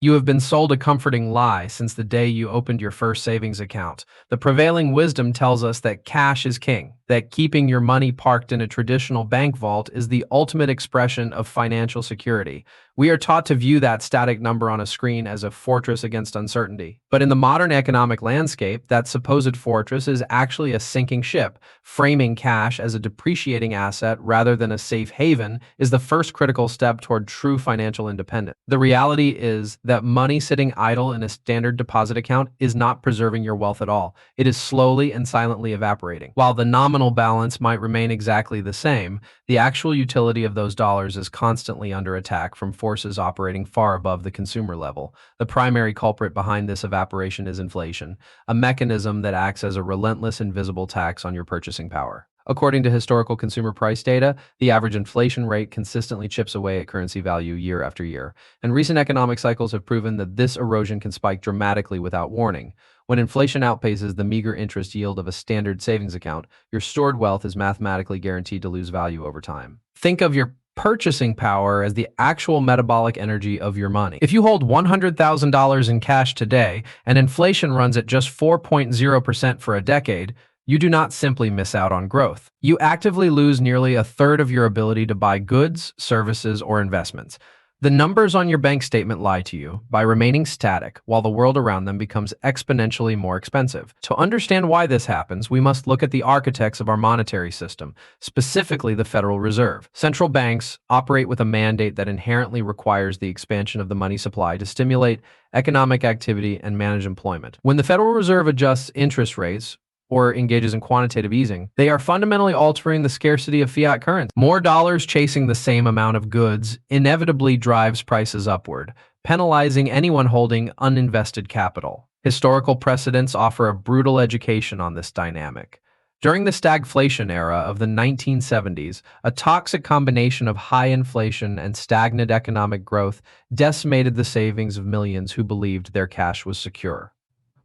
You have been sold a comforting lie since the day you opened your first savings account. The prevailing wisdom tells us that cash is king, that keeping your money parked in a traditional bank vault is the ultimate expression of financial security. We are taught to view that static number on a screen as a fortress against uncertainty. But in the modern economic landscape, that supposed fortress is actually a sinking ship. Framing cash as a depreciating asset rather than a safe haven is the first critical step toward true financial independence. The reality is that money sitting idle in a standard deposit account is not preserving your wealth at all. It is slowly and silently evaporating. While the nominal balance might remain exactly the same, the actual utility of those dollars is constantly under attack from forces operating far above the consumer level. The primary culprit behind this evaporation is inflation, a mechanism that acts as a relentless invisible tax on your purchasing power. According to historical consumer price data, the average inflation rate consistently chips away at currency value year after year, and recent economic cycles have proven that this erosion can spike dramatically without warning. When inflation outpaces the meager interest yield of a standard savings account, your stored wealth is mathematically guaranteed to lose value over time. Think of your purchasing power as the actual metabolic energy of your money. If you hold $100,000 in cash today and inflation runs at just 4.0% for a decade, you do not simply miss out on growth. You actively lose nearly a third of your ability to buy goods, services, or investments. The numbers on your bank statement lie to you by remaining static while the world around them becomes exponentially more expensive. To understand why this happens, we must look at the architects of our monetary system, specifically the Federal Reserve. Central banks operate with a mandate that inherently requires the expansion of the money supply to stimulate economic activity and manage employment. When the Federal Reserve adjusts interest rates, or engages in quantitative easing, they are fundamentally altering the scarcity of fiat currency. More dollars chasing the same amount of goods inevitably drives prices upward, penalizing anyone holding uninvested capital. Historical precedents offer a brutal education on this dynamic. During the stagflation era of the 1970s, a toxic combination of high inflation and stagnant economic growth decimated the savings of millions who believed their cash was secure.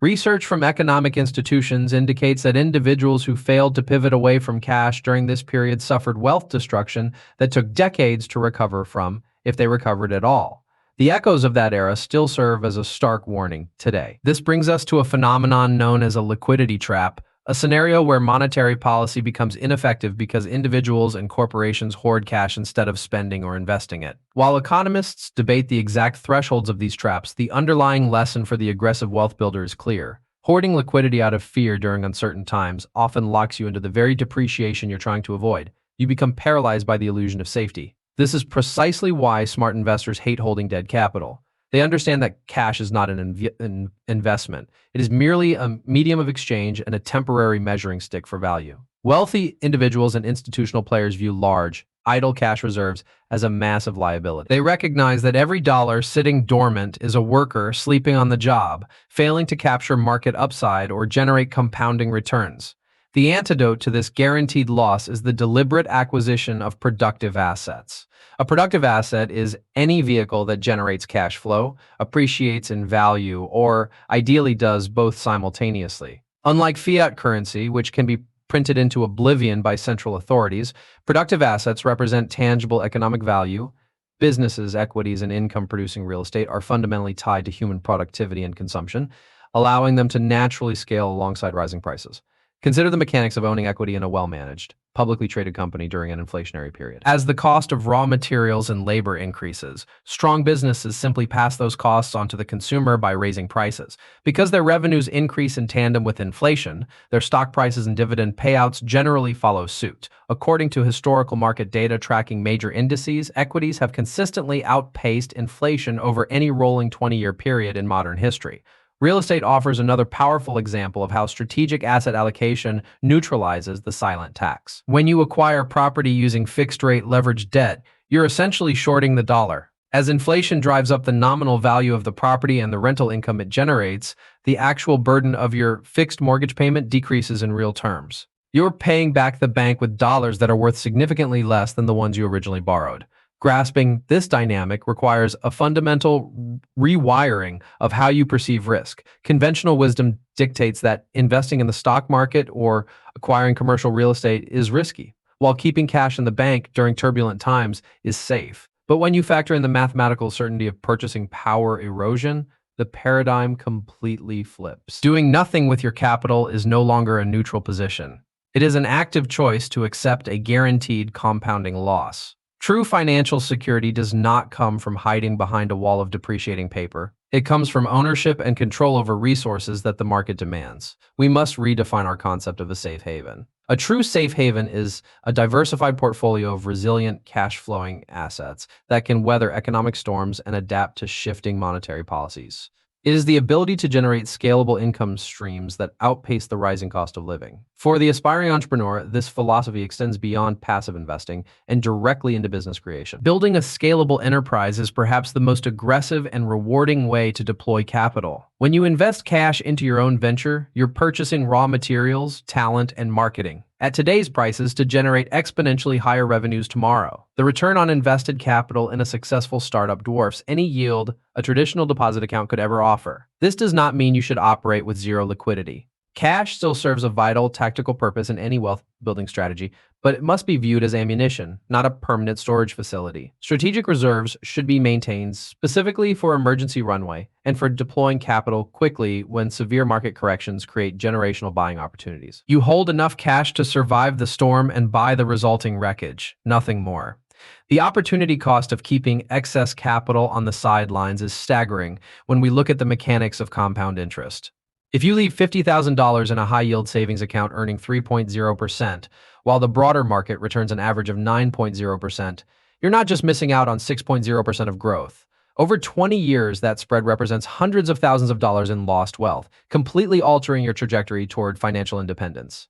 Research from economic institutions indicates that individuals who failed to pivot away from cash during this period suffered wealth destruction that took decades to recover from, if they recovered at all. The echoes of that era still serve as a stark warning today. This brings us to a phenomenon known as a liquidity trap, a scenario where monetary policy becomes ineffective because individuals and corporations hoard cash instead of spending or investing it. While economists debate the exact thresholds of these traps, the underlying lesson for the aggressive wealth builder is clear. Hoarding liquidity out of fear during uncertain times often locks you into the very depreciation you're trying to avoid. You become paralyzed by the illusion of safety. This is precisely why smart investors hate holding dead capital. They understand that cash is not an investment. It is merely a medium of exchange and a temporary measuring stick for value. Wealthy individuals and institutional players view large, idle cash reserves as a massive liability. They recognize that every dollar sitting dormant is a worker sleeping on the job, failing to capture market upside or generate compounding returns. The antidote to this guaranteed loss is the deliberate acquisition of productive assets. A productive asset is any vehicle that generates cash flow, appreciates in value, or ideally does both simultaneously. Unlike fiat currency, which can be printed into oblivion by central authorities, productive assets represent tangible economic value. Businesses, equities, and income-producing real estate are fundamentally tied to human productivity and consumption, allowing them to naturally scale alongside rising prices. Consider the mechanics of owning equity in a well-managed, publicly traded company during an inflationary period. As the cost of raw materials and labor increases, strong businesses simply pass those costs on to the consumer by raising prices. Because their revenues increase in tandem with inflation, their stock prices and dividend payouts generally follow suit. According to historical market data tracking major indices, equities have consistently outpaced inflation over any rolling 20-year period in modern history. Real estate offers another powerful example of how strategic asset allocation neutralizes the silent tax. When you acquire property using fixed-rate leveraged debt, you're essentially shorting the dollar. As inflation drives up the nominal value of the property and the rental income it generates, the actual burden of your fixed mortgage payment decreases in real terms. You're paying back the bank with dollars that are worth significantly less than the ones you originally borrowed. Grasping this dynamic requires a fundamental rewiring of how you perceive risk. Conventional wisdom dictates that investing in the stock market or acquiring commercial real estate is risky, while keeping cash in the bank during turbulent times is safe. But when you factor in the mathematical certainty of purchasing power erosion, the paradigm completely flips. Doing nothing with your capital is no longer a neutral position. It is an active choice to accept a guaranteed compounding loss. True financial security does not come from hiding behind a wall of depreciating paper. It comes from ownership and control over resources that the market demands. We must redefine our concept of a safe haven. A true safe haven is a diversified portfolio of resilient cash-flowing assets that can weather economic storms and adapt to shifting monetary policies. It is the ability to generate scalable income streams that outpace the rising cost of living. For the aspiring entrepreneur, this philosophy extends beyond passive investing and directly into business creation. Building a scalable enterprise is perhaps the most aggressive and rewarding way to deploy capital. When you invest cash into your own venture, you're purchasing raw materials, talent, and marketing at today's prices to generate exponentially higher revenues tomorrow. The return on invested capital in a successful startup dwarfs any yield a traditional deposit account could ever offer. This does not mean you should operate with zero liquidity. Cash still serves a vital tactical purpose in any wealth building strategy, but it must be viewed as ammunition, not a permanent storage facility. Strategic reserves should be maintained specifically for emergency runway and for deploying capital quickly when severe market corrections create generational buying opportunities. You hold enough cash to survive the storm and buy the resulting wreckage, nothing more. The opportunity cost of keeping excess capital on the sidelines is staggering when we look at the mechanics of compound interest. If you leave $50,000 in a high-yield savings account earning 3.0%, while the broader market returns an average of 9.0%, you're not just missing out on 6.0% of growth. Over 20 years, that spread represents hundreds of thousands of dollars in lost wealth, completely altering your trajectory toward financial independence.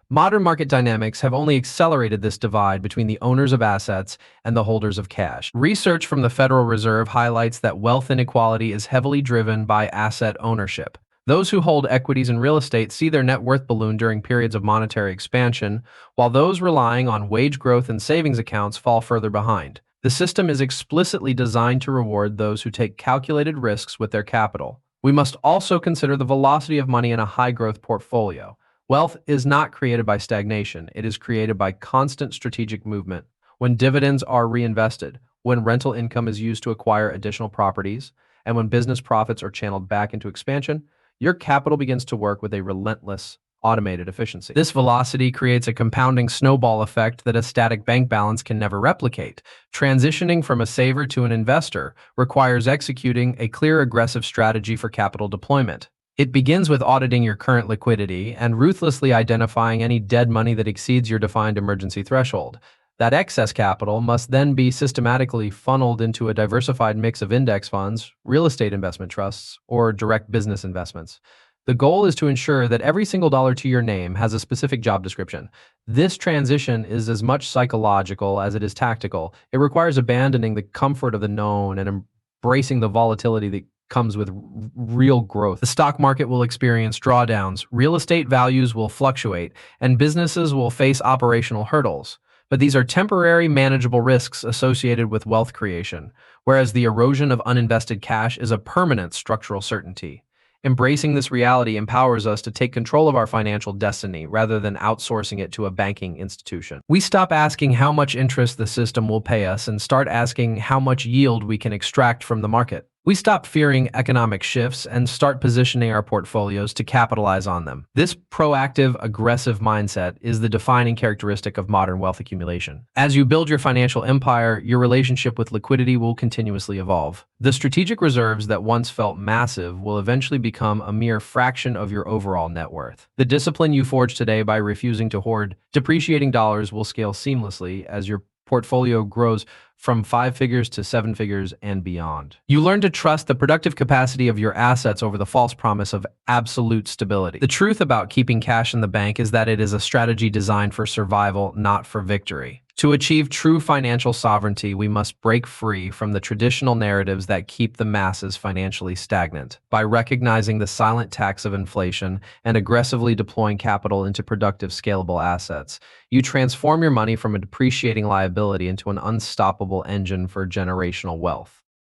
Modern market dynamics have only accelerated this divide between the owners of assets and the holders of cash. Research from the Federal Reserve highlights that wealth inequality is heavily driven by asset ownership. Those who hold equities in real estate see their net worth balloon during periods of monetary expansion, while those relying on wage growth and savings accounts fall further behind. The system is explicitly designed to reward those who take calculated risks with their capital. We must also consider the velocity of money in a high-growth portfolio. Wealth is not created by stagnation. It is created by constant strategic movement. When dividends are reinvested, when rental income is used to acquire additional properties, and when business profits are channeled back into expansion, your capital begins to work with a relentless, automated efficiency. This velocity creates a compounding snowball effect that a static bank balance can never replicate. Transitioning from a saver to an investor requires executing a clear, aggressive strategy for capital deployment. It begins with auditing your current liquidity and ruthlessly identifying any dead money that exceeds your defined emergency threshold. That excess capital must then be systematically funneled into a diversified mix of index funds, real estate investment trusts, or direct business investments. The goal is to ensure that every single dollar to your name has a specific job description. This transition is as much psychological as it is tactical. It requires abandoning the comfort of the known and embracing the volatility that comes with real growth. The stock market will experience drawdowns, real estate values will fluctuate, and businesses will face operational hurdles. But these are temporary, manageable risks associated with wealth creation, whereas the erosion of uninvested cash is a permanent structural certainty. Embracing this reality empowers us to take control of our financial destiny rather than outsourcing it to a banking institution. We stop asking how much interest the system will pay us and start asking how much yield we can extract from the market. We stop fearing economic shifts and start positioning our portfolios to capitalize on them. This proactive, aggressive mindset is the defining characteristic of modern wealth accumulation. As you build your financial empire, your relationship with liquidity will continuously evolve. The strategic reserves that once felt massive will eventually become a mere fraction of your overall net worth. The discipline you forge today by refusing to hoard depreciating dollars will scale seamlessly as your portfolio grows from 5 figures to 7 figures and beyond. You learn to trust the productive capacity of your assets over the false promise of absolute stability. The truth about keeping cash in the bank is that it is a strategy designed for survival, not for victory. To achieve true financial sovereignty, we must break free from the traditional narratives that keep the masses financially stagnant. By recognizing the silent tax of inflation and aggressively deploying capital into productive, scalable assets, you transform your money from a depreciating liability into an unstoppable engine for generational wealth.